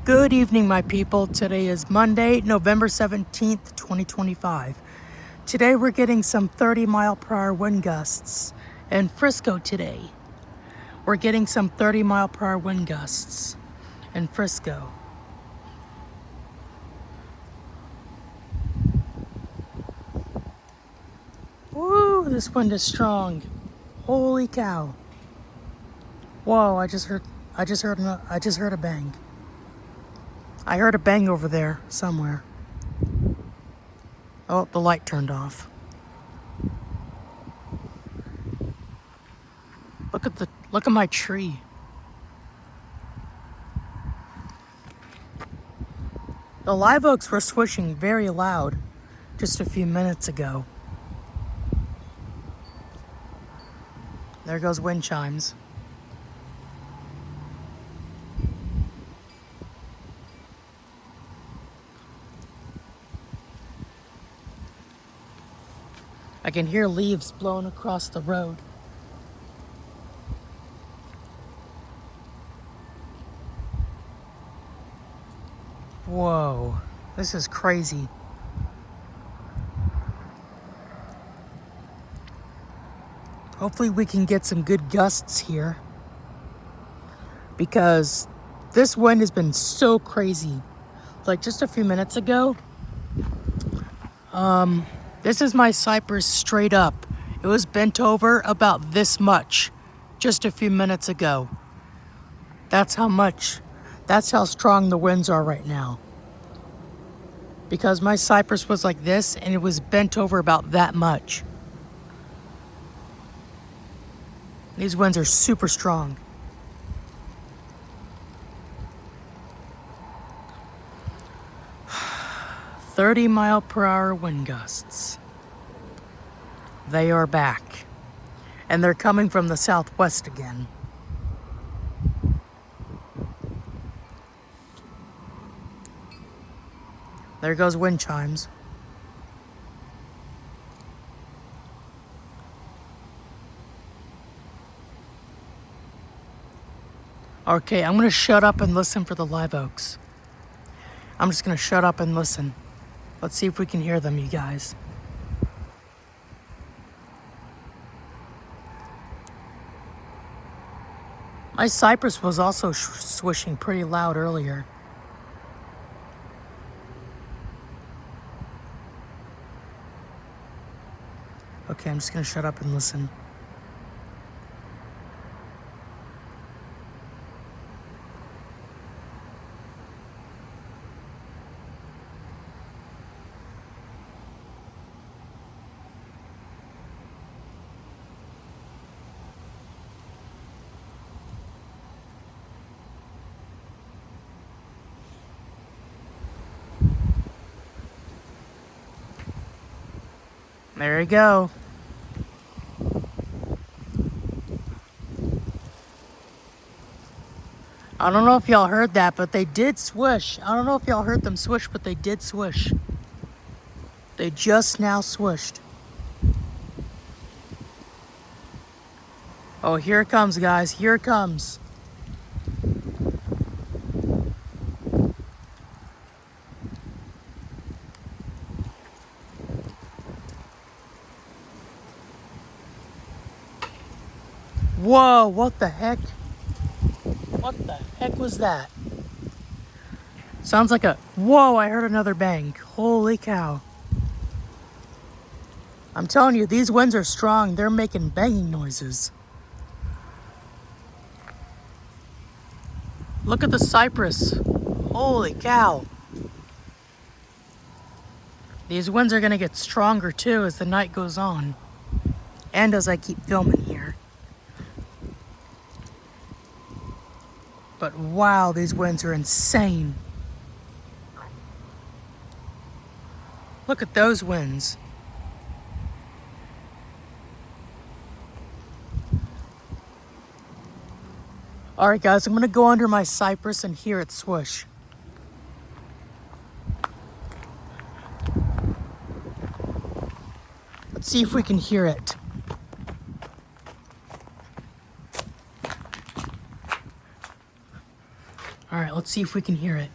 Good evening, my people. Today is Monday, November 17th, 2025. Today we're getting some 30-mile-per-hour wind gusts in Frisco today. We're getting some 30-mile-per-hour wind gusts in Frisco. Woo, this wind is strong. Holy cow. Whoa, I just heard a bang. I heard a bang over there somewhere. Oh, the light turned off. Look at my tree. The live oaks were swishing very loud just a few minutes ago. There goes wind chimes. I can hear leaves blowing across the road. Whoa, this is crazy. Hopefully we can get some good gusts here, because this wind has been so crazy. Like just a few minutes ago, this is my cypress straight up. It was bent over about this much just a few minutes ago. That's how strong the winds are right now. Because my cypress was like this and it was bent over about that much. These winds are super strong. "30-mile-per-hour wind gusts. They are back. And they're coming from the southwest again. There goes wind chimes. Okay, I'm gonna shut up and listen for the live oaks. I'm just gonna shut up and listen. Let's see if we can hear them, you guys. My cypress was also swishing pretty loud earlier. Okay, I'm just gonna shut up and listen. There you go. I don't know if y'all heard that, but they did swish. I don't know if y'all heard them swish, but they did swish. They just now swished. Oh, here it comes, guys. Here it comes. Whoa, what the heck? What the heck was that? Sounds like a... Whoa, I heard another bang. Holy cow. I'm telling you, these winds are strong. They're making banging noises. Look at the cypress. Holy cow. These winds are going to get stronger too as the night goes on. And as I keep filming here. But wow, these winds are insane. Look at those winds. All right, guys, I'm gonna go under my cypress and hear it swish. Let's see if we can hear it. All right, let's see if we can hear it.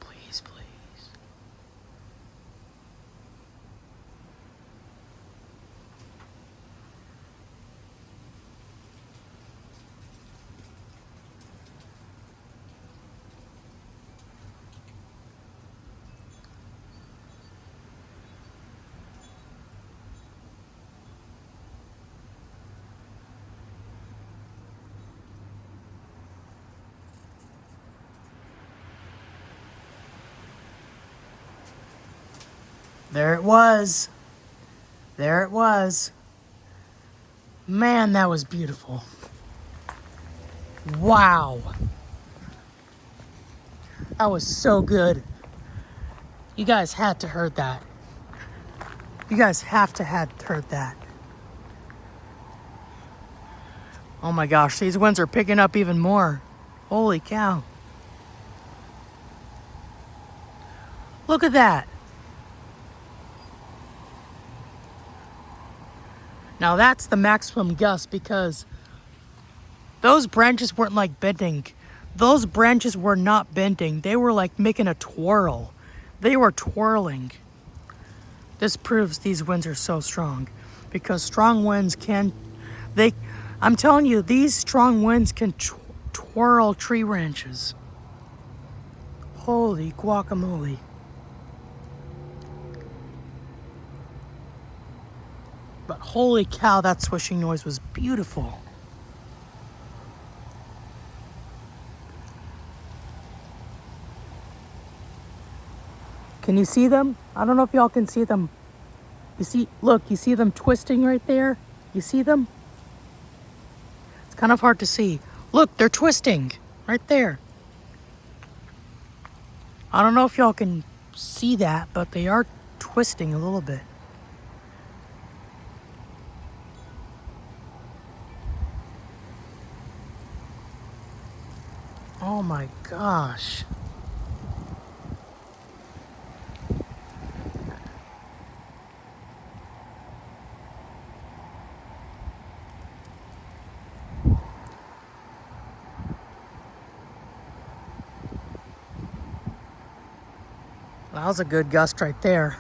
Please, please. There it was. There it was. Man, that was beautiful. Wow. That was so good. You guys had to heard that. You guys have to had heard that. Oh my gosh, these winds are picking up even more. Holy cow. Look at that. Now that's the maximum gust because those branches weren't like bending. Those branches were not bending. They were like making a twirl. They were twirling. This proves these winds are so strong because strong winds I'm telling you, these strong winds can twirl tree branches. Holy guacamole. But holy cow, that swishing noise was beautiful. Can you see them? I don't know if y'all can see them. Look, you see them twisting right there? You see them? It's kind of hard to see. Look, they're twisting right there. I don't know if y'all can see that, but they are twisting a little bit. Oh my gosh. That was a good gust right there.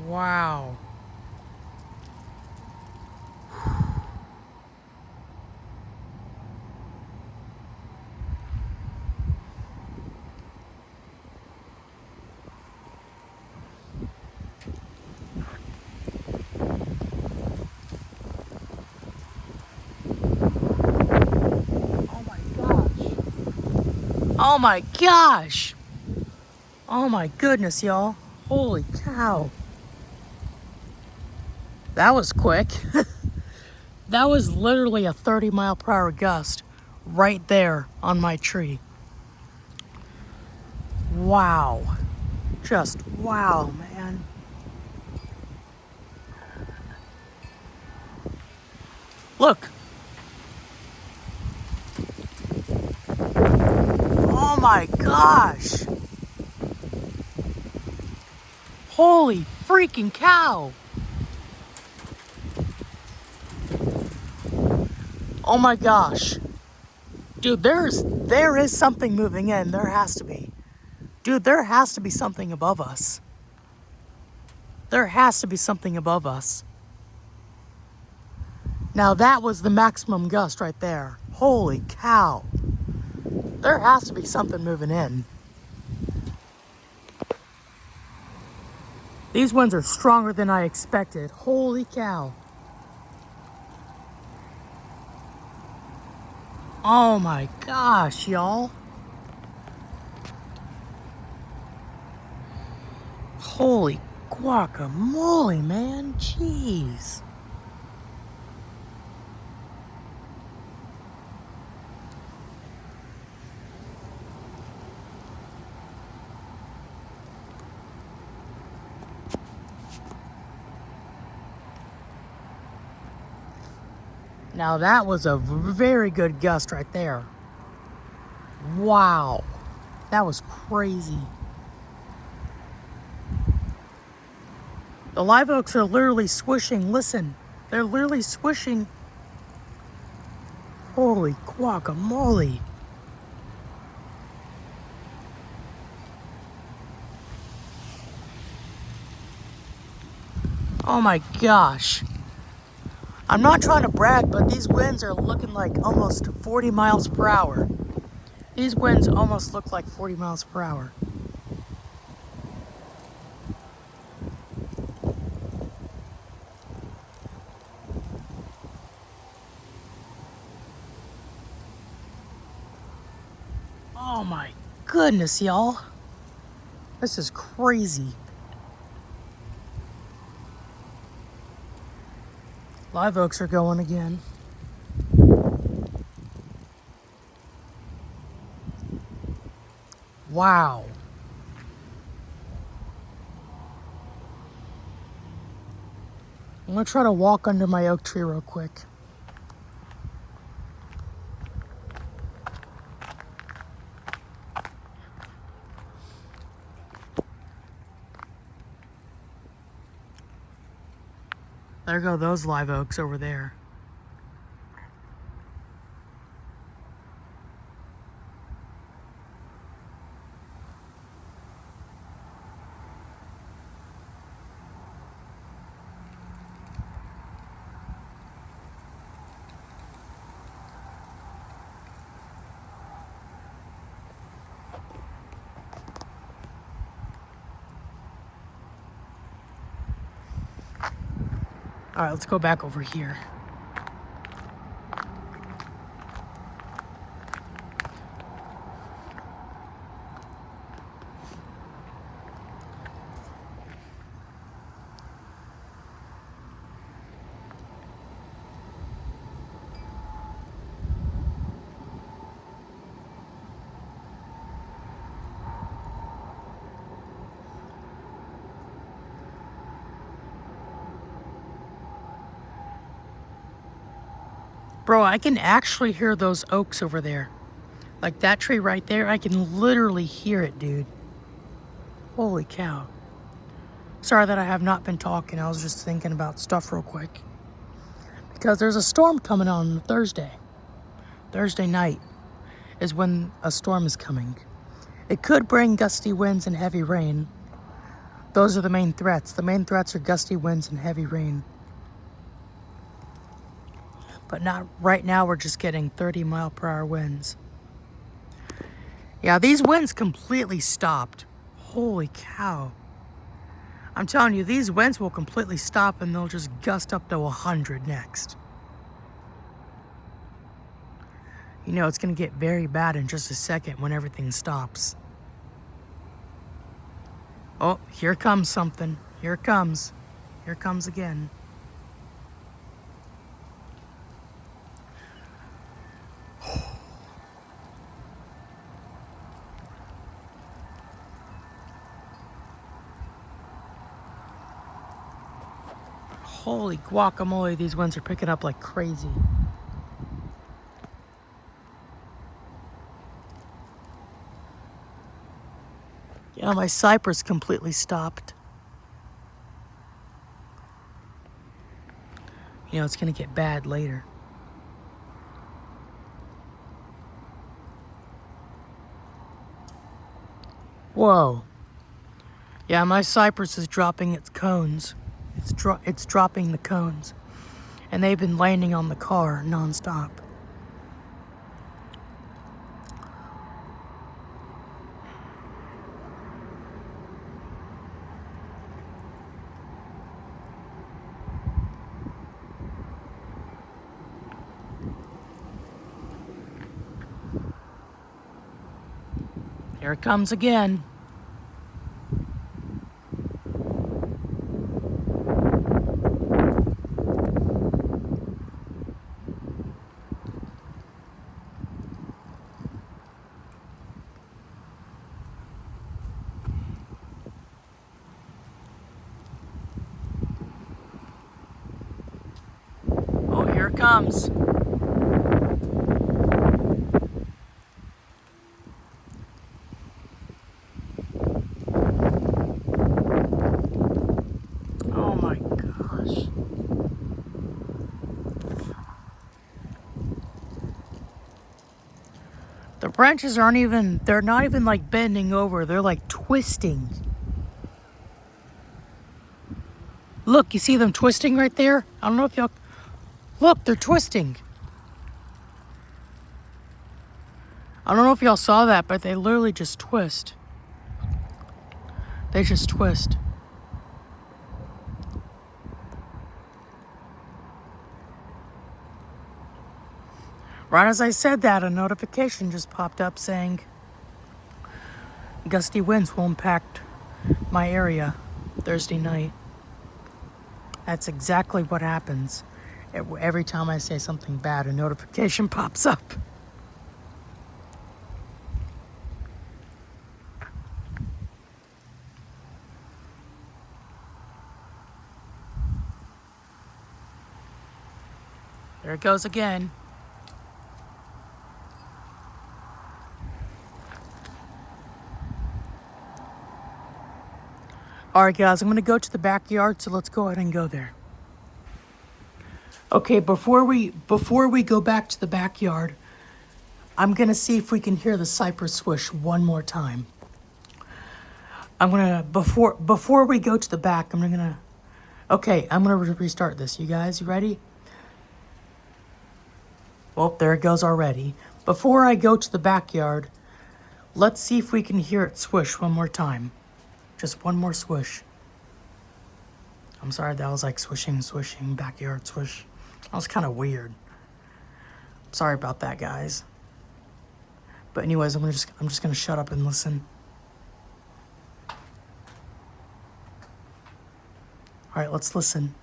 Wow. Oh my gosh. Oh my goodness, y'all. Holy cow. That was quick. That was literally a 30-mile-per-hour gust right there on my tree. Wow. Just wow, man. Look. Oh my gosh. Holy freaking cow. Oh my gosh. Dude, there is something moving in. There has to be. Dude, there has to be something above us. There has to be something above us. Now that was the maximum gust right there. Holy cow. There has to be something moving in. These winds are stronger than I expected. Holy cow. Oh my gosh, y'all. Holy guacamole, man. Jeez. Now that was a very good gust right there. Wow. That was crazy. The live oaks are literally swishing. Listen, they're literally swishing. Holy guacamole. Oh my gosh. I'm not trying to brag, but these winds are looking like almost 40 miles per hour. These winds almost look like 40 miles per hour. Oh my goodness, y'all. This is crazy. Live oaks are going again. Wow. I'm gonna try to walk under my oak tree real quick. There go those live oaks over there. All right, let's go back over here. Bro, I can actually hear those oaks over there. Like that tree right there, I can literally hear it, dude. Holy cow. Sorry that I have not been talking. I was just thinking about stuff real quick. Because there's a storm coming on Thursday. Thursday night is when a storm is coming. It could bring gusty winds and heavy rain. Those are the main threats. The main threats are gusty winds and heavy rain. But not right now, we're just getting 30-mile-per-hour winds. Yeah, these winds completely stopped. Holy cow. I'm telling you, these winds will completely stop and they'll just gust up to 100 next. You know, it's going to get very bad in just a second when everything stops. Oh, here comes something. Here it comes. Here it comes again. Holy guacamole, these winds are picking up like crazy. Yeah, my cypress completely stopped. You know, it's gonna get bad later. Whoa. Yeah, my cypress is dropping its cones. It's dropping the cones. And they've been landing on the car nonstop. Here it comes again. Oh, here it comes. branches aren't even, they're not even like bending over. They're like twisting. Look, you see them twisting right there? I don't know if y'all, look, they're twisting. I don't know if y'all saw that, but they literally just twist. They just twist. Right as I said that, a notification just popped up saying gusty winds will impact my area Thursday night. That's exactly what happens. Every time I say something bad, a notification pops up. There it goes again. All right, guys, I'm going to go to the backyard, so let's go ahead and go there. Okay, before we go back to the backyard, I'm going to see if we can hear the cypress swish one more time. I'm going to, before we go to the back, I'm going to, okay, I'm going to restart this. You guys, you ready? Well, there it goes already. Before I go to the backyard, let's see if we can hear it swish one more time. Just one more swish. I'm sorry, that was like swishing, backyard swish. That was kind of weird. Sorry about that, guys. But anyways, I'm just gonna shut up and listen. All right, let's listen.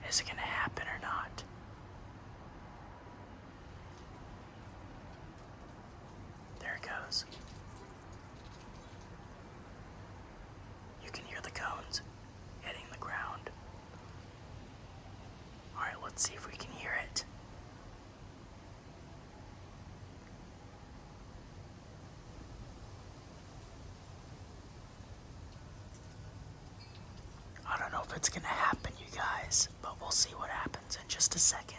Is it gonna happen or not? There it goes. You can hear the cones hitting the ground. All right, let's see if we can hear it. I don't know if it's gonna happen, you guys, but we'll see what happens in just a second.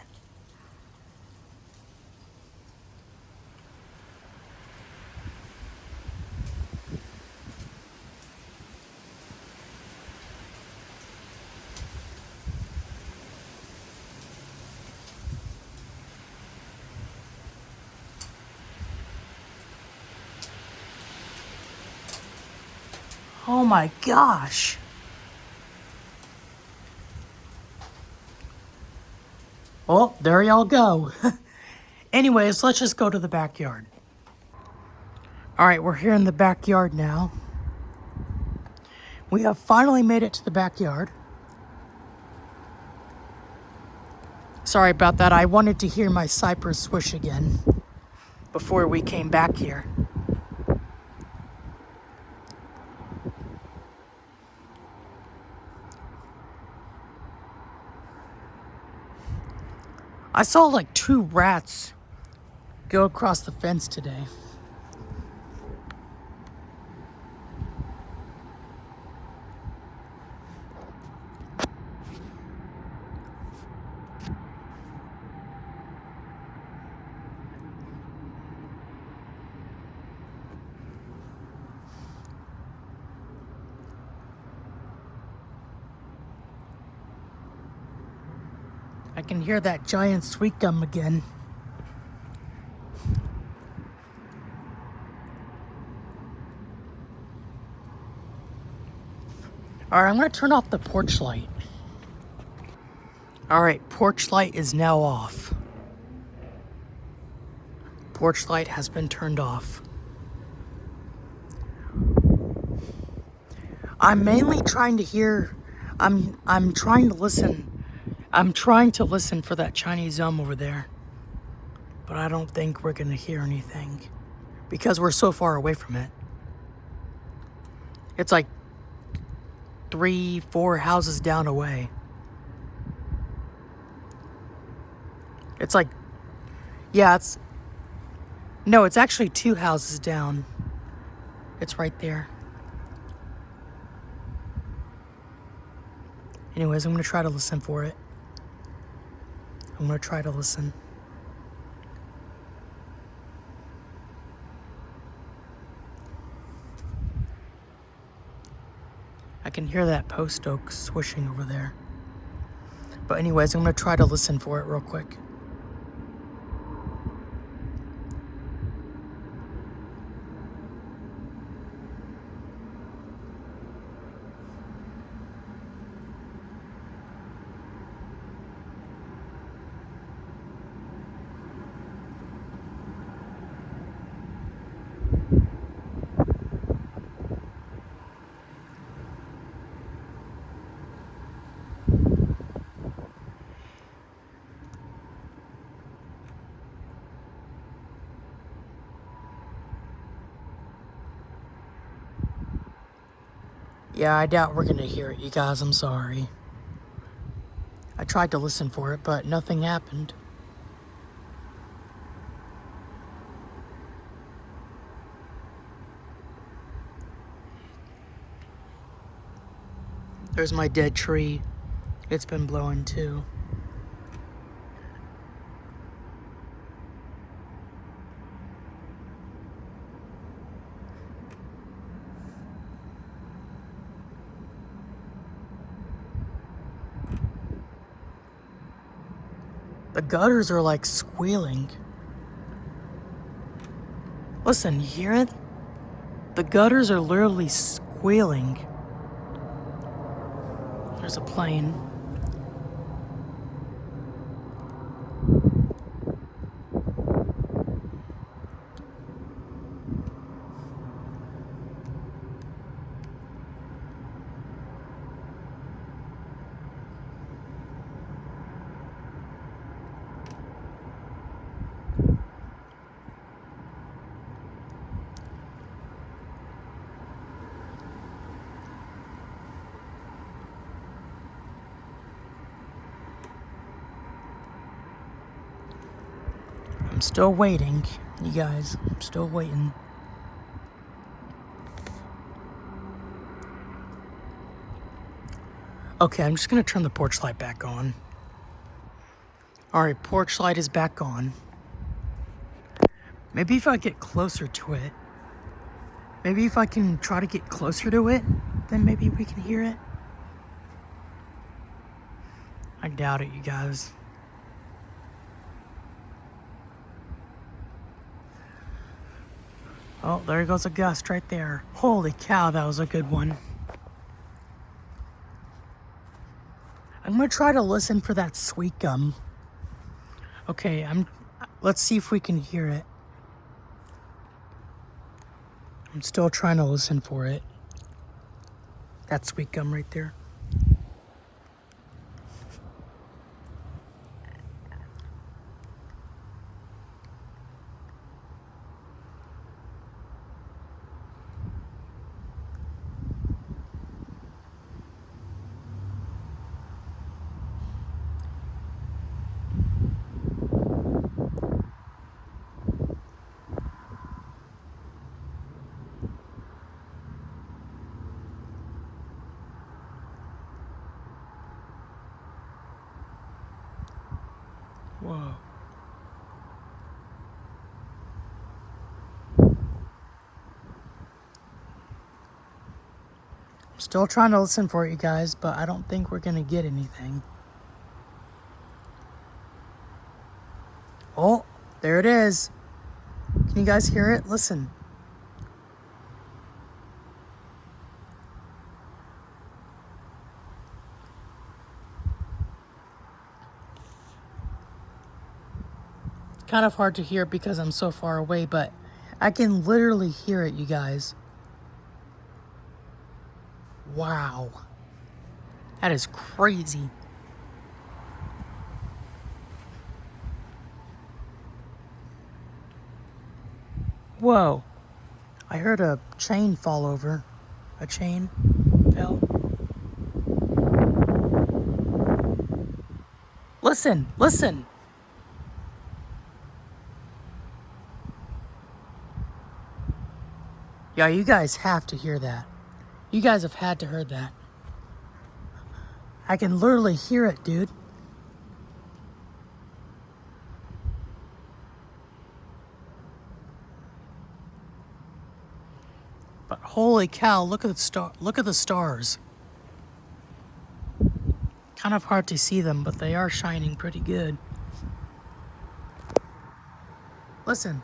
Oh my gosh. Well, there y'all go. Anyways, let's just go to the backyard. All right, we're here in the backyard now. We have finally made it to the backyard. Sorry about that. I wanted to hear my cypress swish again before we came back here. I saw like 2 rats go across the fence today. I can hear that giant sweet gum again. All right, I'm gonna turn off the porch light. All right, porch light is now off. Porch light has been turned off. I'm mainly trying to hear, I'm trying to listen. I'm trying to listen for that Chinese over there. But I don't think we're gonna hear anything because we're so far away from it. It's like 3-4 houses down away. It's like, yeah, no, it's actually 2 houses down. It's right there. Anyways, I'm going to try to listen for it. I'm going to try to listen. I can hear that post oak swishing over there. But anyways, I'm going to try to listen for it real quick. Yeah, I doubt we're gonna hear it, you guys. I'm sorry. I tried to listen for it, but nothing happened. There's my dead tree. It's been blowing too. The gutters are like squealing. Listen, you hear it? The gutters are literally squealing. There's a plane. I'm still waiting, you guys. I'm still waiting. Okay, I'm just gonna turn the porch light back on. Alright, porch light is back on. Maybe if I get closer to it. Maybe if I can try to get closer to it, then maybe we can hear it. I doubt it, you guys. Oh, there goes a gust right there. Holy cow, that was a good one. I'm gonna try to listen for that sweet gum. Okay, let's see if we can hear it. I'm still trying to listen for it. That sweet gum right there. Whoa. I'm still trying to listen for it, you guys, but I don't think we're gonna get anything. Oh, there it is. Can you guys hear it? Listen. It's kind of hard to hear because I'm so far away, but I can literally hear it, you guys. Wow. That is crazy. Whoa. I heard a chain fall over. A chain fell. Listen, listen. Yeah, you guys have to hear that. You guys have had to heard that. I can literally hear it, dude. But holy cow, look at the stars. Kind of hard to see them, but they are shining pretty good. Listen.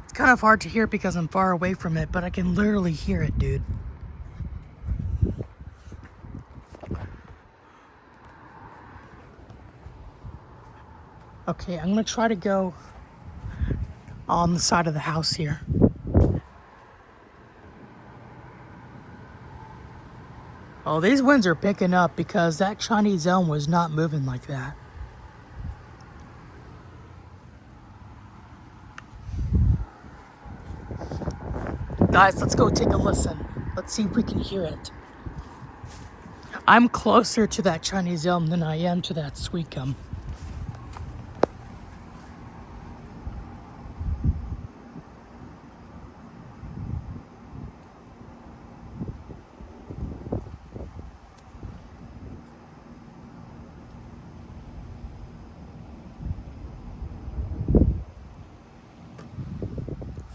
It's kind of hard to hear because I'm far away from it, but I can literally hear it, dude. Okay, I'm gonna try to go on the side of the house here. Oh, these winds are picking up because that Chinese elm was not moving like that. Guys, let's go take a listen. Let's see if we can hear it. I'm closer to that Chinese elm than I am to that sweet gum.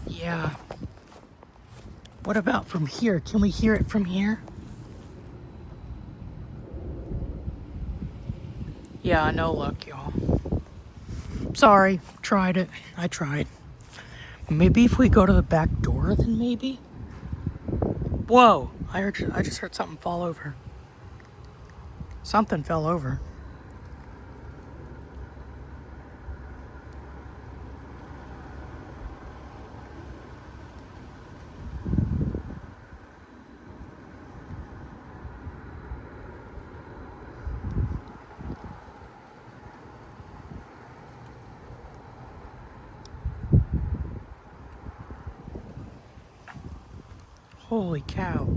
Yeah. What about from here? Can we hear it from here? Yeah, no luck, y'all. Sorry, tried it. I tried. Maybe if we go to the back door, then maybe? Whoa, I just heard something fall over. Something fell over. Holy cow.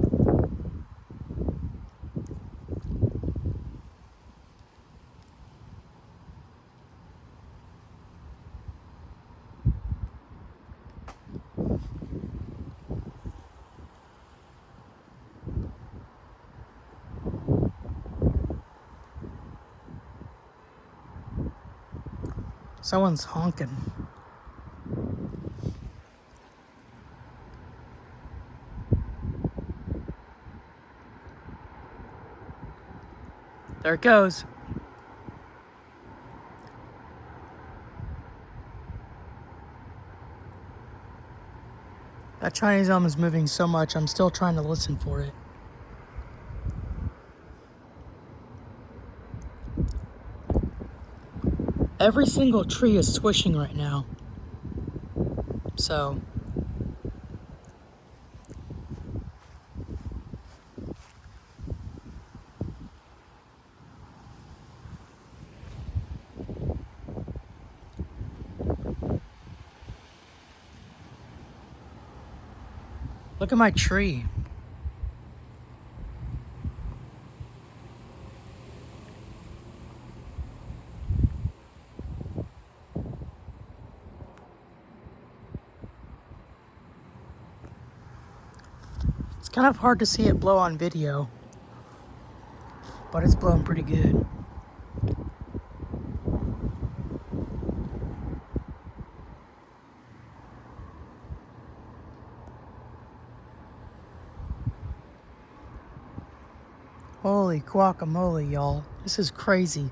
Someone's honking. There it goes. That Chinese elm is moving so much, I'm still trying to listen for it. Every single tree is swishing right now. So, look at my tree. It's kind of hard to see it blow on video, but it's blowing pretty good. Holy guacamole, y'all. This is crazy.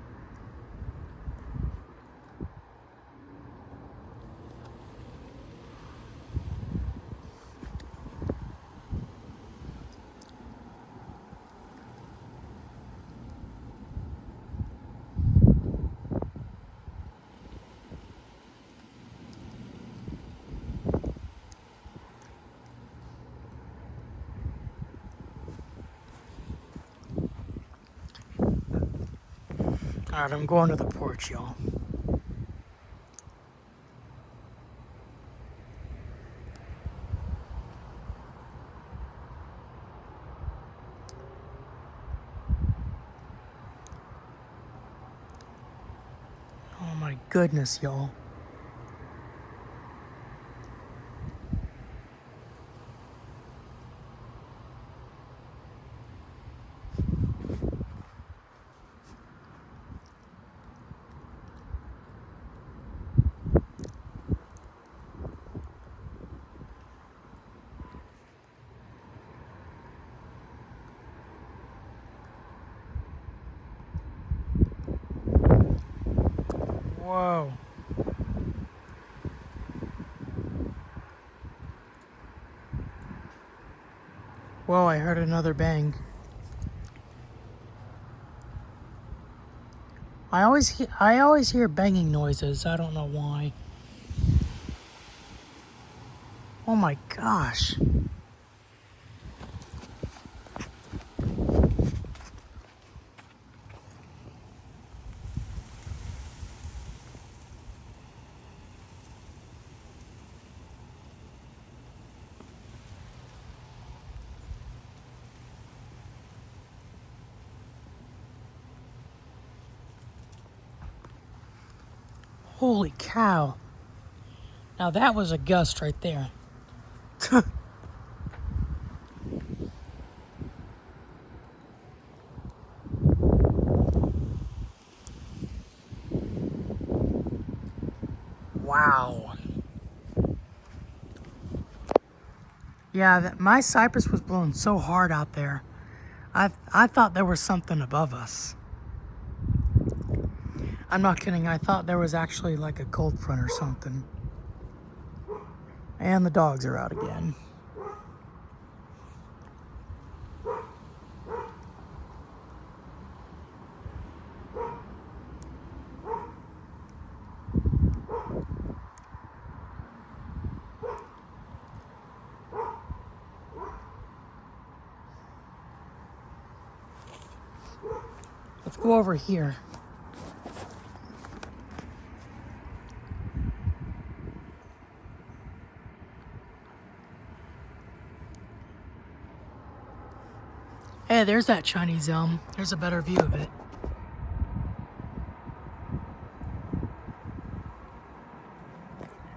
Alright, I'm going to the porch, y'all. Oh my goodness, y'all. Whoa. Whoa, I heard another bang. I always hear banging noises. I don't know why. Oh my gosh. Holy cow. Now that was a gust right there. Wow. Yeah, my cypress was blowing so hard out there. I thought there was something above us. I'm not kidding. I thought there was actually like a cold front or something. And the dogs are out again. Let's go over here. Hey, there's that Chinese elm. There's a better view of it.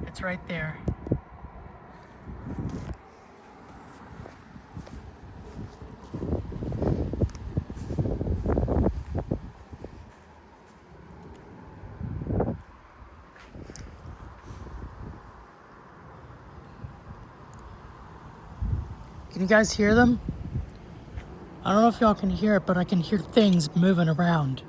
It's right there. Can you guys hear them? I don't know if y'all can hear it, but I can hear things moving around.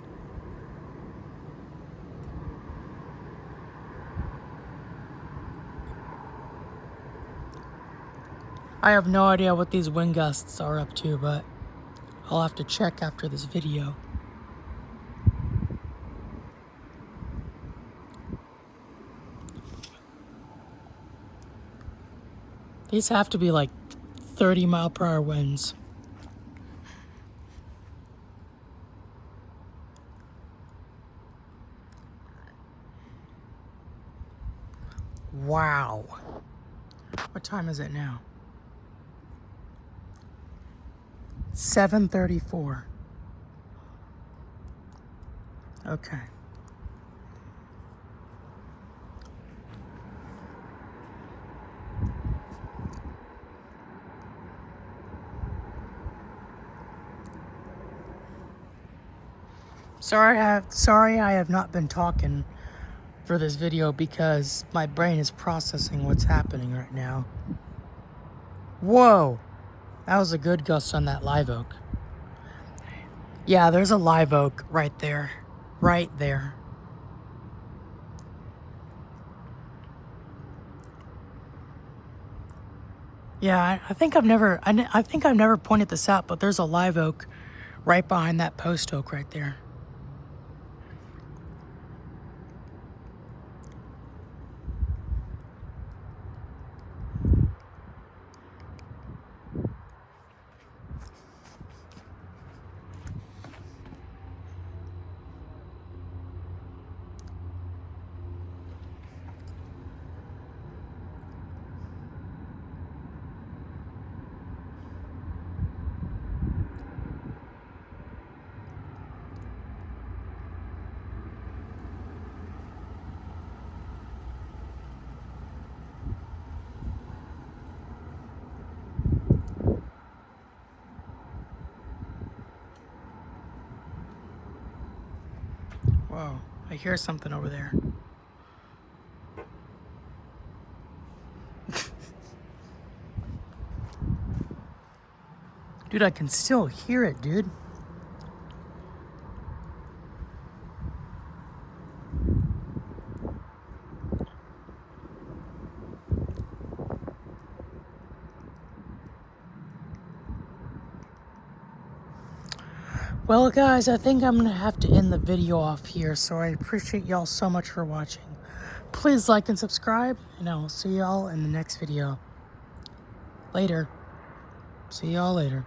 I have no idea what these wind gusts are up to, but I'll have to check after this video. These have to be like 30-mile-per-hour winds. Wow. What time is it now? 7:34. Okay. Sorry I have not been talking for this video because my brain is processing what's happening right now. Whoa! That was a good gust on that live oak. Yeah, there's a live oak right there. Right there. Yeah, I think I've never pointed this out, but there's a live oak right behind that post oak right there. Whoa, I hear something over there. Dude, I can still hear it, dude. Well, guys, I think I'm going to have to end the video off here, so I appreciate y'all so much for watching. Please like and subscribe, and I will see y'all in the next video. Later. See y'all later.